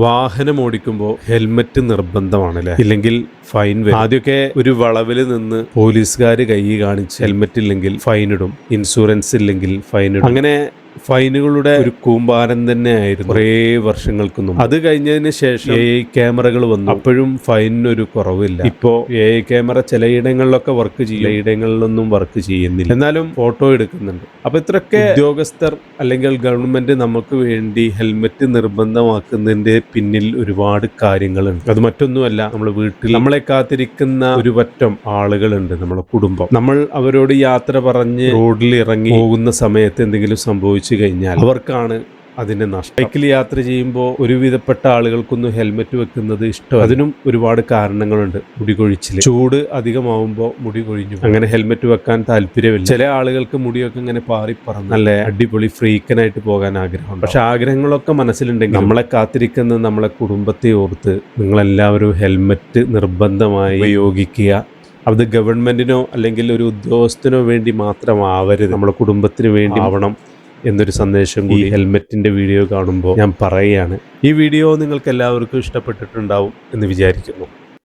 വാഹനം ഓടിക്കുമ്പോൾ ഹെൽമറ്റ് നിർബന്ധമാണല്ലേ, ഇല്ലെങ്കിൽ ഫൈൻ വരും. ആദ്യമൊക്കെ ഒരു വളവിൽ നിന്ന് പോലീസുകാർ കൈ കാണിച്ച് ഹെൽമറ്റ് ഇല്ലെങ്കിൽ ഫൈൻ ഇടും, ഇൻഷുറൻസ് ഇല്ലെങ്കിൽ ഫൈൻ ഇടും. അങ്ങനെ ഫൈനുകളുടെ ഒരു കൂമ്പാരം തന്നെ ആയിരുന്നു കുറേ വർഷങ്ങൾക്ക് മുമ്പ്. അത് കഴിഞ്ഞതിന് ശേഷം AI ക്യാമറകൾ വന്നു. അപ്പോഴും ഫൈനിനൊരു കുറവില്ല. ഇപ്പോ AI ക്യാമറ ചിലയിടങ്ങളിലൊക്കെ വർക്ക് ചെയ്യും, ചിലയിടങ്ങളിലൊന്നും വർക്ക് ചെയ്യുന്നില്ല, എന്നാലും ഫോട്ടോ എടുക്കുന്നുണ്ട്. അപ്പൊ ഇത്രയൊക്കെ ഉദ്യോഗസ്ഥർ അല്ലെങ്കിൽ ഗവൺമെന്റ് നമുക്ക് വേണ്ടി ഹെൽമറ്റ് നിർബന്ധമാക്കുന്നതിന്റെ പിന്നിൽ ഒരുപാട് കാര്യങ്ങളുണ്ട്. അത് മറ്റൊന്നുമല്ല, നമ്മൾ വീട്ടിൽ നമ്മളെ കാത്തിരിക്കുന്ന ഒരു പറ്റം ആളുകളുണ്ട്, നമ്മുടെ കുടുംബം. നമ്മൾ അവരോട് യാത്ര പറഞ്ഞ് റോഡിൽ ഇറങ്ങി പോകുന്ന സമയത്ത് എന്തെങ്കിലും സംഭവിച്ചു കഴിഞ്ഞാൽ അവർക്കാണ് അതിന്റെ നഷ്ടം. ബൈക്കിൽ യാത്ര ചെയ്യുമ്പോൾ ഒരുവിധപ്പെട്ട ആളുകൾക്കൊന്നും ഹെൽമെറ്റ് വെക്കുന്നത് ഇഷ്ടം. അതിനും ഒരുപാട് കാരണങ്ങളുണ്ട്. മുടി കൊഴിച്ചിൽ, ചൂട് അധികമാവുമ്പോൾ മുടി കൊഴിഞ്ഞു, അങ്ങനെ ഹെൽമെറ്റ് വെക്കാൻ താല്പര്യമില്ല. ചില ആളുകൾക്ക് മുടിയൊക്കെ ഇങ്ങനെ പാറിപ്പറന്ന് നല്ല അടിപൊളി ഫ്രീക്കനായിട്ട് പോകാൻ ആഗ്രഹമുണ്ട്. പക്ഷെ ആഗ്രഹങ്ങളൊക്കെ മനസ്സിലുണ്ടെങ്കിൽ നമ്മളെ കാത്തിരിക്കുന്ന നമ്മളെ കുടുംബത്തെ ഓർത്ത് നിങ്ങളെല്ലാവരും ഹെൽമെറ്റ് നിർബന്ധമായി ഉപയോഗിക്കുക. അത് ഗവൺമെന്റിനോ അല്ലെങ്കിൽ ഒരു ഉദ്യോഗസ്ഥനോ വേണ്ടി മാത്രമാവരുത്, നമ്മുടെ കുടുംബത്തിന് വേണ്ടി ആവണം എന്നൊരു സന്ദേശം കൂടി ഹെൽമെറ്റിന്റെ വീഡിയോ കാണുമ്പോൾ ഞാൻ പറയുകയാണ്. ഈ വീഡിയോ നിങ്ങൾക്ക് എല്ലാവർക്കും ഇഷ്ടപ്പെട്ടിട്ടുണ്ടാവും എന്ന് വിചാരിക്കുന്നു.